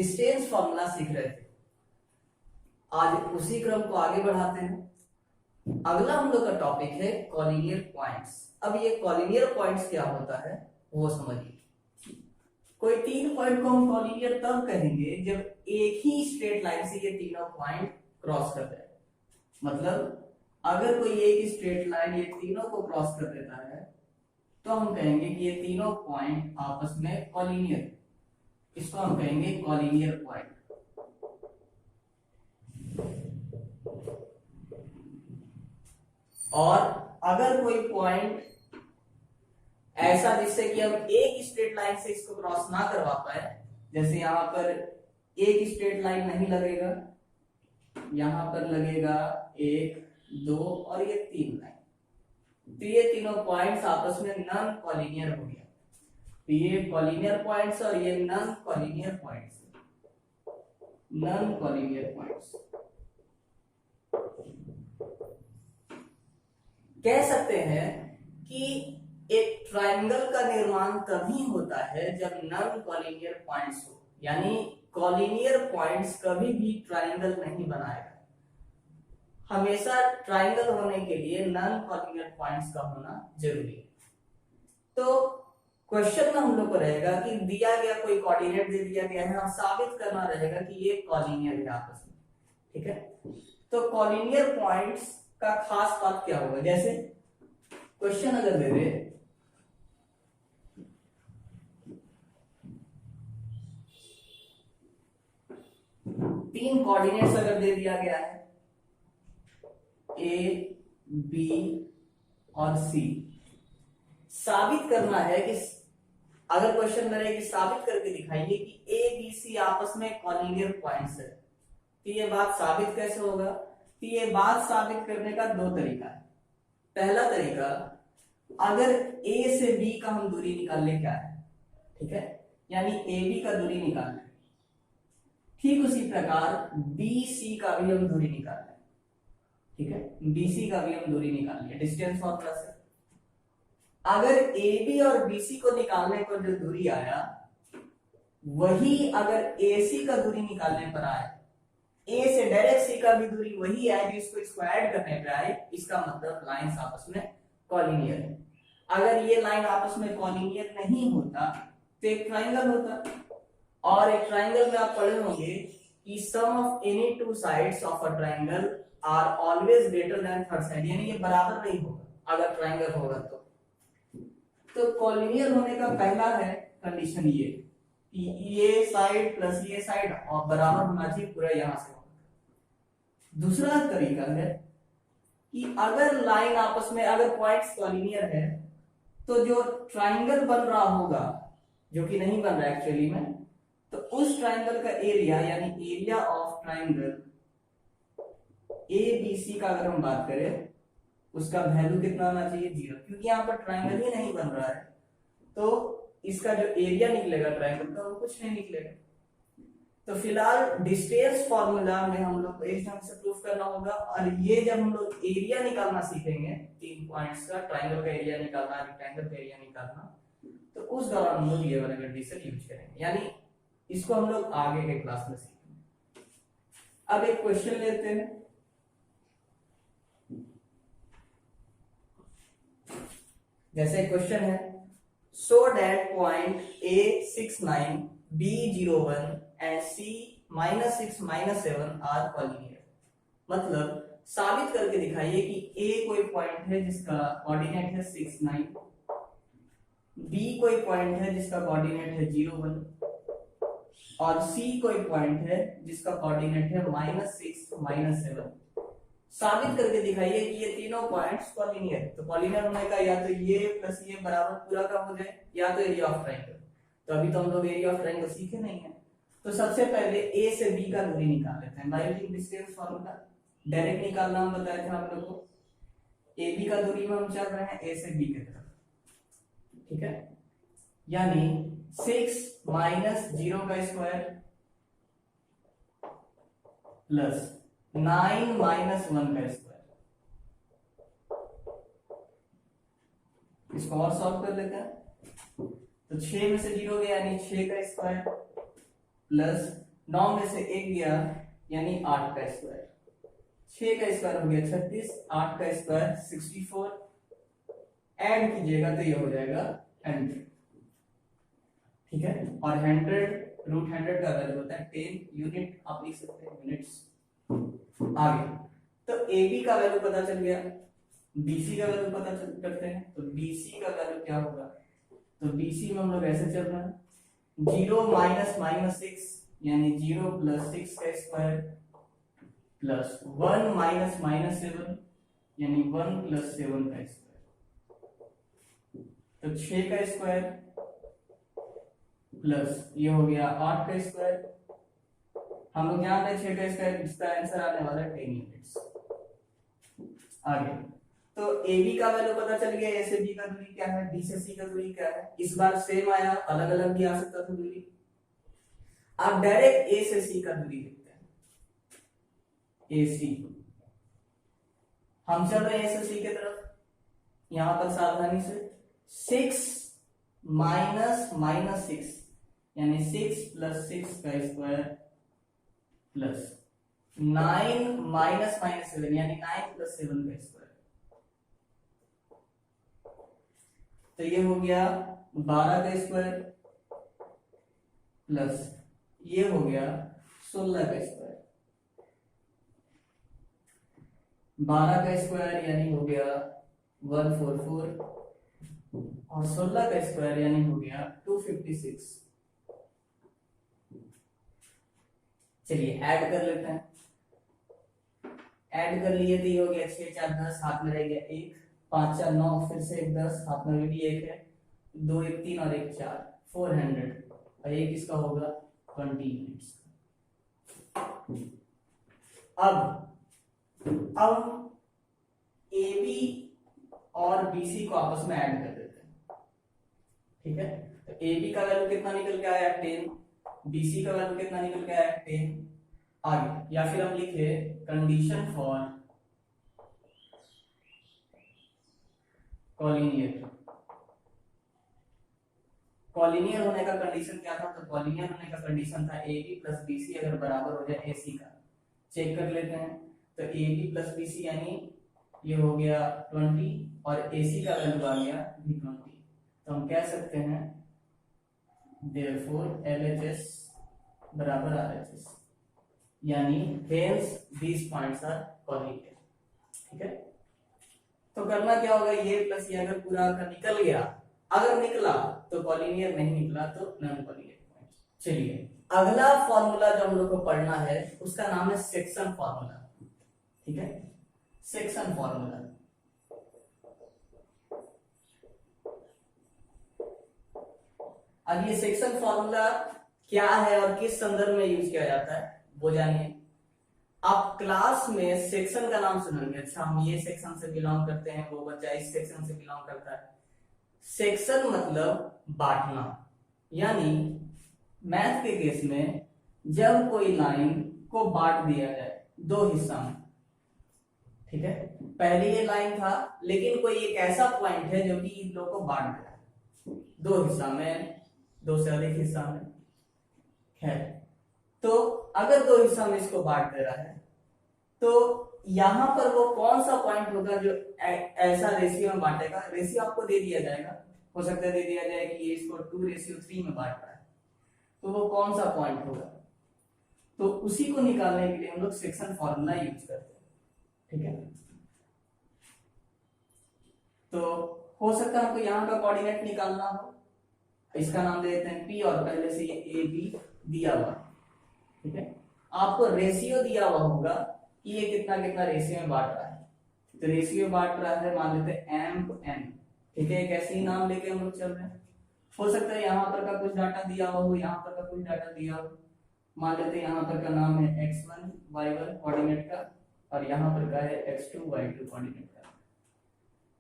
Distance formula सीख रहे थे। आज उसी क्रम को आगे बढ़ाते हैं। अगला हम लोग का टॉपिक है कॉलिनियर पॉइंट्स। अब ये कॉलिनियर पॉइंट्स क्या होता है वो समझिए। कोई तीन पॉइंट को हम कॉलिनियर तब कहेंगे जब एक ही स्ट्रेट लाइन से ये तीनों पॉइंट क्रॉस कर जाए। मतलब अगर कोई एक स्ट्रेट लाइन ये तीनों को क्रॉस कर देता है तो हम कहेंगे कि ये तीनों पॉइंट आपस में कॉलिनियर, इसको हम कहेंगे कॉलिनियर पॉइंट। और अगर कोई पॉइंट ऐसा जिससे कि हम एक स्ट्रेट लाइन से इसको क्रॉस ना करवा पाए, जैसे यहां पर एक स्ट्रेट लाइन नहीं लगेगा, यहां पर लगेगा एक, दो और ये तीन लाइन, तो ये तीनों पॉइंट्स आपस में नॉन कॉलिनियर हो गया। तो ये कॉलिनियर पॉइंट्स और ये non collinear points, non collinear points कह सकते हैं कि एक ट्रायंगल का निर्माण तभी होता है जब नॉन कॉलिनियर पॉइंट्स हो, यानी कॉलिनियर पॉइंट्स कभी भी ट्रायंगल नहीं बनाएगा। हमेशा ट्रायंगल होने के लिए नॉन कॉलिनियर पॉइंट्स का होना जरूरी है। तो क्वेश्चन में हम लोग को रहेगा कि दिया गया कोई कोऑर्डिनेट दे दिया गया है, हम साबित करना रहेगा कि ये कॉलिनियर है आपस में, ठीक है। तो कॉलिनियर पॉइंट्स का खास बात क्या होगा, जैसे क्वेश्चन अगर दे दे तीन कोऑर्डिनेट्स अगर दे दिया गया है ए, बी और सी, साबित करना है कि अगर क्वेश्चन में रहे कि साबित करके दिखाइए कि ए बी सी आपस में कॉलिनियर पॉइंट्स है, तो ये बात साबित कैसे होगा। तो ये बात साबित करने का दो तरीका है। पहला तरीका, अगर ए से बी का हम दूरी निकाल ले क्या है, ठीक है, यानी ए बी का दूरी निकाल ले, ठीक उसी प्रकार बी सी का भी हम दूरी निकाल ले, ठीक है, बीसी का भी हम दूरी निकाल ले डिस्टेंस फॉर्मूला से। अगर ए बी और बीसी को निकालने पर जो दूरी आया वही अगर ए सी का दूरी निकालने पर आए, ए से डायरेक्ट सी का भी दूरी वही आए जो इसको ऐड करने पर आए, इसका मतलब लाइंस आपस में कॉलिनियर है। अगर ये लाइन आपस में कॉलिनियर नहीं होता तो एक ट्रायंगल होता, और एक ट्रायंगल में आप पढ़े होंगे कि sum of any two sides of a triangle are always greater than third side, यानी ये बराबर नहीं होगा अगर ट्रायंगल होगा तो कॉलिनियर होने का पहला है कंडीशन ये साइड प्लस ये साइड और बराबर होना चाहिए पूरा यहां से। दूसरा तरीका है कि अगर लाइन आपस में अगर पॉइंट्स कॉलिनियर है तो जो ट्रायंगल बन रहा होगा, जो कि नहीं बन रहा है एक्चुअली में, तो उस ट्रायंगल का एरिया यानी area of triangle A B C का अगर हम बात करें उसका वैल्यू कितना आना चाहिए, 0, क्योंकि यहाँ पर ट्रायंगल ही नहीं बन रहा है तो इसका जो एरिया निकलेगा ट्रायंगल का वो कुछ नहीं निकलेगा। तो फिलहाल डिस्टेंस फॉर्मूला में हम लोग को इस ढंग से प्रूफ करना होगा, और ये जब हम लोग एरिया निकालना सीखेंगे तीन पॉइंट्स का, ट्रायंगल का एरिया निकालना, रेक्टेंगल का एरिया निकालना, तो उस दौरान हम लोग ये वाला कंडीशन यूज करेंगे, यानी इसको हम लोग आगे के क्लास में सीखेंगे। अब एक क्वेश्चन लेते हैं। जैसे क्वेश्चन है, so that point A69, B01 and C-6 -7 are collinear. मतलब साबित करके दिखाइए कि A कोई पॉइंट है जिसका कोऑर्डिनेट है 69, B कोई पॉइंट है जिसका कोऑर्डिनेट है 01 और C कोई पॉइंट है जिसका कोऑर्डिनेट है -6 -7। साबित करके दिखाइए कि ये तीनों पॉइंट्स कॉलिनियर है। तो कॉलिनियर होने का या तो ये प्लस ये बराबर पूरा का हो जाए, या तो एरिया ऑफ ट्रायंगल। तो अभी तो हम लोग एरिया ऑफ ट्रायंगल सीखे नहीं है, तो सबसे पहले ए से बी का दूरी निकाल लेते हैं by using distance formula. Direct निकालना हम बताए थे आप लोगों को। ए बी का दूरी में हम चल रहे हैं ए से बी की तरफ, ठीक है, यानी 6 - 0 का स्क्वायर प्लस 9 - 1 का स्क्वायर। इसको और सॉल्व कर लेते हैं। तो 6 में से 0 गया यानी 6 का स्क्वायर प्लस 9 में से 1 गया यानी 8 का स्क्वायर, 6 का स्क्वायर हो गया 36, 8 का स्क्वायर 64, ऐड कीजिएगा तो ये हो जाएगा 100, ठीक है। और 100 का वैल्यू होता है 10 यूनिट, आप लिख सकते हैं यूनिट्स। आगे तो AB का वैल्यू पता चल गया, BC का वैल्यू पता करते हैं। तो BC का वैल्यू क्या होगा, तो BC में हम लोग ऐसे चल रहे हैं 0 माइनस 6 यानी 0 प्लस 6 का स्क्वायर प्लस 1 माइनस 7 यानी 1 प्लस 7 का स्क्वायर, तो 6 का स्क्वायर प्लस ये हो गया 8 का स्क्वायर। हम लोग यहाँ पे 6 का स्क्वायर, इसका आंसर आने वाला है 10 यूनिट्स। आगे तो AB का वैल्यू पता चल गया, A से B का दूरी क्या है, B से C का दूरी क्या है। इस बार सेम आया, अलग अलग भी आ सकता था दूरी। आप डायरेक्ट A से C का दूरी लिखते हैं, AC। हम चल रहे हैं A से C की तरफ, यहां पर सावधानी से 6 माइनस 6 यानी 6 प्लस 6 का स्क्वायर प्लस 9 माइनस 7 यानी 9 प्लस 7 का स्क्वायर, तो ये हो गया 12 का स्क्वायर प्लस ये हो गया 16 का स्क्वायर। 12 का स्क्वायर यानी हो गया 144 और 16 का स्क्वायर यानी हो गया 256। चलिए ऐड कर लेते हैं, ऐड कर लिए तो ये हो गया 6 4 10, हाथ में रह गया 1, 5 4 9, फिर से 1 10, हाथ में भी 1 है, 2 1 3 और 1 4, 400 और ये किसका होगा 20 यूनिट्स। अब AB और BC को आपस में ऐड कर देते हैं, ठीक है। तो AB का वैल्यू कितना निकल के आया 10, BC का वैल्यू कितना निकल के आया 10। आगे या फिर हम लिखे कंडीशन फॉर कॉलिनियर। कॉलिनियर होने का कंडीशन क्या था, तो कॉलिनियर होने का कंडीशन था AB प्लस BC अगर बराबर हो जाए AC का। चेक कर लेते हैं, तो AB प्लस BC यानी ये हो गया 20 और AC का वैल्यू आ गया भी 20, तो हम कह सकते हैं therefore LHS बराबर RHS, यानी hence these points are collinear, ठीक है। तो करना क्या होगा, ये प्लस ये अगर पूरा का निकल गया, अगर निकला तो कॉलिनियर, नहीं निकला तो नॉन कॉलिनियर पॉइंट। चलिए अगला फॉर्मूला जो हम लोग को पढ़ना है उसका नाम है सेक्शन फॉर्मूला, ठीक है। सेक्शन फॉर्मूला अब ये सेक्शन फॉर्मूला क्या है और किस संदर्भ में यूज किया जाता है वो जानिए। आप क्लास में सेक्शन का नाम सुनेंगे, अच्छा हम ये सेक्शन से बिलोंग करते हैं, वो बच्चा इस सेक्शन से बिलोंग करता है। सेक्शन मतलब बांटना, यानी मैथ के केस में जब कोई लाइन को बांट दिया जाए दो हिस्सा में, ठीक है। पहले ये लाइन था लेकिन कोई एक ऐसा पॉइंट है जो कि इन दो को बांट दे रहा है दो हिस्सा में, दो से अधिक हिस्सा में है। तो अगर दो हिस्सा में इसको बांट दे रहा है तो यहां पर वो कौन सा पॉइंट होगा जो ऐसा रेशियो में बांटेगा। रेशियो आपको दे दिया जाएगा, हो सकता है दे दिया जाए कि ये इसको 2:3 में बांट रहा है, तो वो कौन सा पॉइंट होगा। तो उसी को निकालने के लिए हम लोग सेक्शन फॉर्मूला यूज करते हैं, ठीक है। तो हो सकता है आपको यहाँ का कोऑर्डिनेट निकालना हो, इसका नाम दे देते हैं P और पहले से ये A B दिया हुआ, ठीक है। आपको रेशियो दिया हुआ होगा कि ये कितना कितना रेशियो में बांट रहा है, तो रेशियो बांट रहा है मान लेते हैं M/N, ठीक है। एक ऐसे ही नाम लेके हम लोग चल रहे हैं। हो सकता है यहाँ पर का कुछ डाटा दिया हुआ हो, यहाँ पर का कुछ डाटा दिया हो, मान लेते हैं यहाँ पर का नाम है x1 y1 कोऑर्डिनेट का और यहाँ पर का है x2 y2 कोऑर्डिनेट का।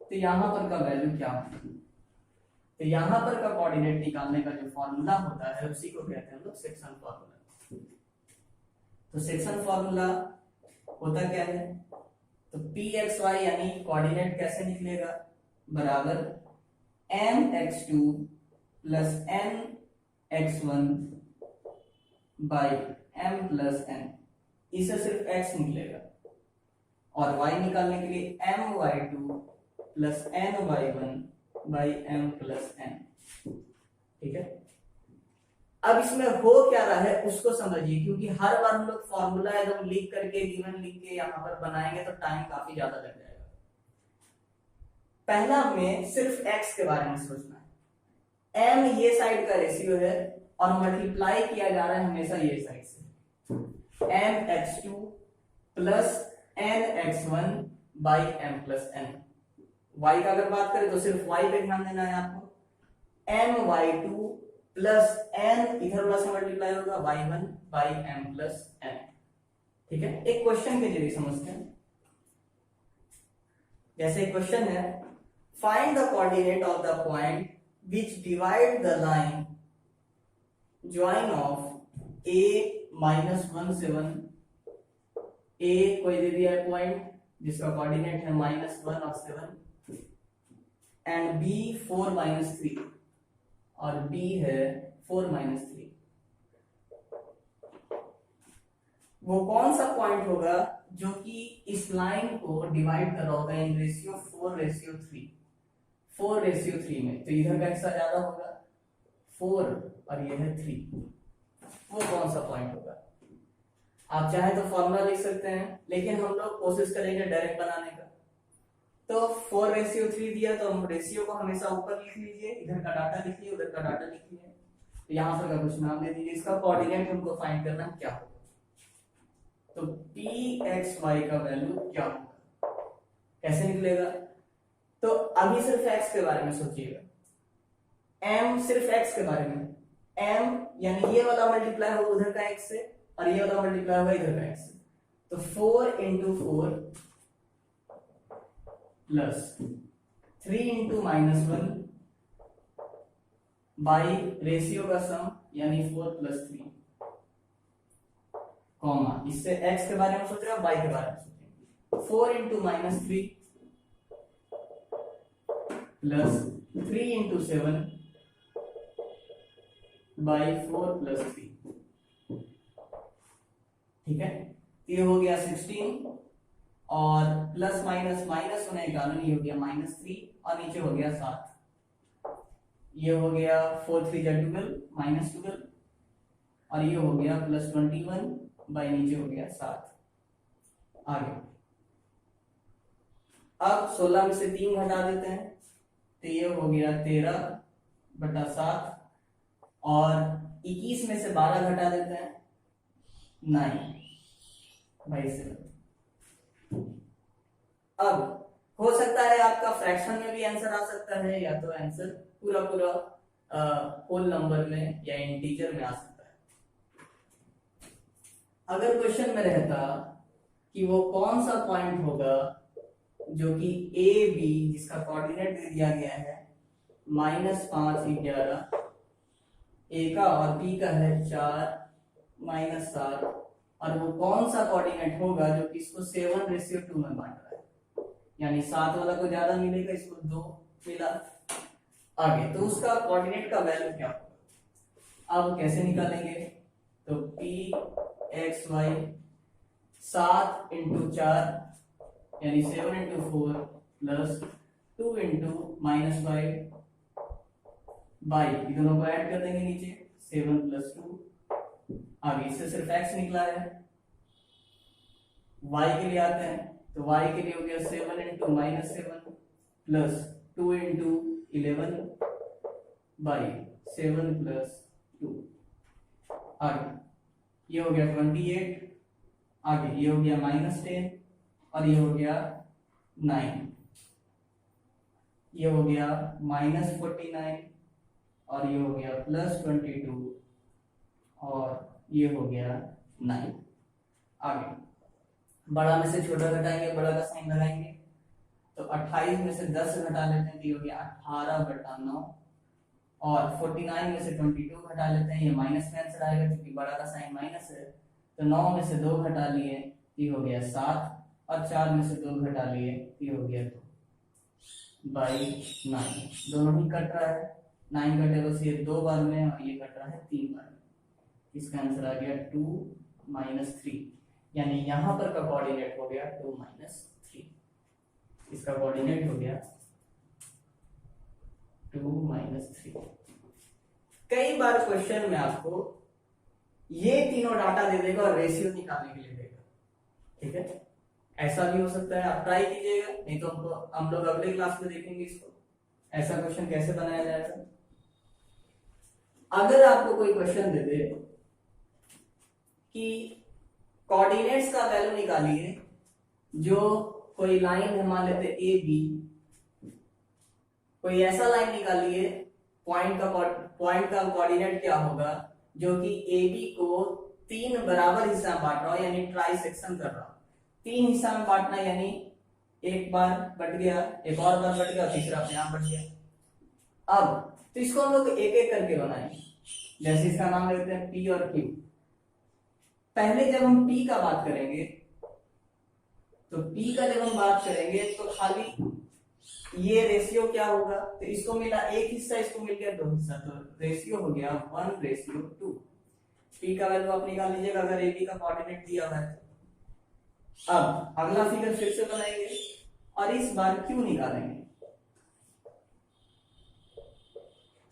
तो यहाँ पर का वैल्यू क्या होगा, तो यहाँ पर का कोऑर्डिनेट निकालने का जो फॉर्मूला होता है उसी को कहते हैं हम लोग सेक्शन फॉर्मूला। तो सेक्शन फॉर्मूला होता क्या है, तो pxy यानी कोऑर्डिनेट कैसे निकलेगा, बराबर mx2 plus nx1 by m plus n, इससे सिर्फ x निकलेगा, और y निकालने के लिए my2 plus ny1 by m plus n। ठीक है, अब इसमें हो क्या रहा है उसको समझिए, क्योंकि हर बार हम लोग फॉर्मूला एकदम लिख करके गिवन लिख के यहाँ पर बनाएंगे तो टाइम काफी ज्यादा लग जाएगा। पहला हमें सिर्फ x के बारे में सोचना है। m ये साइड का रेशियो है और मल्टीप्लाई किया जा रहा है हमेशा ये साइड से, mx2 plus nx1 by m plus n। y का अगर बात करें तो सिर्फ y पे ध्यान देना है आपको, my2 प्लस n इधर वाला से मल्टीप्लाई होगा y1 by m plus n। ठीक है, एक क्वेश्चन के जरिए समझते हैं। जैसे क्वेश्चन है, find the coordinate of the point which divide the line join of a -17, a कोई दे दिया है पॉइंट जिसका कोऑर्डिनेट है -1 और 7, एंड b 4 -3 और b है 4 -3। वो कौन सा पॉइंट होगा जो कि इस लाइन को डिवाइड कर रहा होगा इन रेशियो 4:3, 4:3 में, तो इधर का हिस्सा ज्यादा होगा 4 और ये है 3। वो कौन सा पॉइंट होगा? आप चाहे तो फॉर्मूला लिख सकते हैं, लेकिन हम लोग कोशिश करेंगे डायरेक्ट बनाने का। तो 4:3 दिया तो हम रेशियो को हमेशा ऊपर लिख लीजिए, इधर का डाटा लिखिए, उधर का डाटा लिखिए, तो यहाँ पर का कुछ नाम दे दीजिए। इसका कोऑर्डिनेट हमको फाइंड करना है क्या होगा, तो pxy का वैल्यू क्या होगा, कैसे निकलेगा? तो अभी सिर्फ x के बारे में सोचिएगा, m सिर्फ x के बारे में, m यानी ये वाला मल्टीप्लाई होगा उधर का x से और ये वाला मल्टीप्लाई होगा इधर का x से, तो 4 × 4 प्लस 3 × -1 बाई रेशियो का सम यानी 4 + 3, कॉमा, इससे x के बारे में सोच रहे हो, y के बारे में सोचेंगे। 4 × -3 प्लस 3 × 7 बाई 4 + 3। ठीक है, ये हो गया 16 और प्लस माइनस माइनस होने के कारण ये हो गया -3 और नीचे हो गया 7। ये हो गया 4 3 12 -12 और ये हो गया +21 बाई नीचे हो गया 7। आगे अब 16 में से 3 घटा देते हैं, तो ये हो गया 13/7 और 21 में से 12 घटा देते हैं 9/7। अब हो सकता है आपका फ्रैक्शन में भी आंसर आ सकता है, या तो आंसर पूरा होल नंबर में या इंटीजर में आ सकता है। अगर क्वेश्चन में रहता कि वो कौन सा पॉइंट होगा जो कि ए बी जिसका कोऑर्डिनेट दे दिया गया है -5 11, ए का और बी का है 4 -7, और वो कौन सा कोऑर्डिनेट होगा जो कि इसको 7:2 में बांट रहा है, यानी 7 वाला को ज्यादा मिलेगा, इसको 2 मिला। आगे तो उसका कोऑर्डिनेट का वैल्यू क्या होगा, अब कैसे निकालेंगे, तो pxy 7 × 4 यानी 7 × 4 प्लस 2 × -5 बाई, दोनों को ऐड कर देंगे नीचे 7 + 2। आगे इससे सिर्फ x निकला है। y के लिए आते हैं, तो y के लिए हो गया 7 × -7 प्लस 2 × 11 बाई 7 + 2। आगे ये हो गया 28, आगे ये हो गया -10 और ये हो गया 9, ये हो गया -49 और ये हो गया +22 और ये हो गया 9। आगे बड़ा में से छोटा घटाएंगे, बड़ा का साइन लगाएंगे, तो 28 में से 10 घटा लेते हैं तो ये हो गया 18/9 और 49 में से 22 घटा लेते हैं, ये माइनस में आंसर आएगा क्योंकि बड़ा का साइन माइनस है, तो 9 में से 2 घटा लिए ये हो गया 7 और 4 में से 2 घटा लिए ये हो गया 2/9। दोनों ही कट रहा है, 9 कटे बस ये 2 बार में और ये कट रहा है 3 बार में। इसका आंसर आ गया 2 -3, यानी यहां पर का कोऑर्डिनेट हो गया 2 - 3, इसका कोऑर्डिनेट हो गया 2 - 3। कई बार क्वेश्चन में आपको ये तीनों डाटा दे देगा और रेशियो निकालने के लिए देगा, ठीक है। ऐसा भी हो सकता है, आप ट्राई कीजिएगा, नहीं तो हम लोग अगले क्लास में देखेंगे इसको ऐसा क्वेश्चन कैसे बनाया जाएगा। अगर आपको कोई क्वेश्चन दे दे कि कोऑर्डिनेट्स का वैल्यू निकालिए, जो कोई लाइन है मान लेते ए बी, कोई ऐसा लाइन निकालिए पॉइंट का कोऑर्डिनेट क्या होगा जो कि ए बी को 3 बराबर हिस्सा में बांट रहा हो, यानी ट्राई सेक्शन कर रहा हो। 3 हिस्सा में बांटना यानी एक बार बट गया, एक और बार बट गया, तीसरा अपने आप बट गया। अब तो इसको हम लोग एक एक करके बनाएंगे, जैसे इसका नाम लेते हैं पी और क्यू। पहले जब हम पी का बात करेंगे तो पी का जब हम बात करेंगे तो खाली ये रेशियो क्या होगा, तो इसको मिला एक हिस्सा, इसको मिल गया 2 हिस्सा, तो रेशियो हो गया 1:2। पी का वैल्यू आप निकाल लीजिएगा अगर ए बी का कोऑर्डिनेट दिया हुआ है। अब अगला फिगर फिर से बनाएंगे और इस बार क्यू निकालेंगे।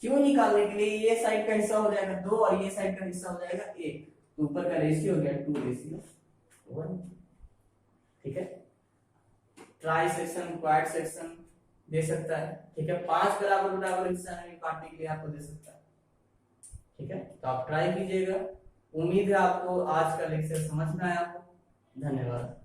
क्यू निकालने के लिए ये साइड का हिस्सा हो जाएगा 2 और ये साइड का हिस्सा हो जाएगा 1, तो ऊपर का रेशियो हो गया 2:1, ठीक है। ट्राई सेक्शन, क्वाड सेक्शन दे सकता है, ठीक है। 5 बराबर बराबर हिस्सा में काटने के लिए आपको दे सकता है, ठीक है। तो आप ट्राई कीजिएगा। उम्मीद है आपको आज का लेक्चर समझ में आया हो। धन्यवाद।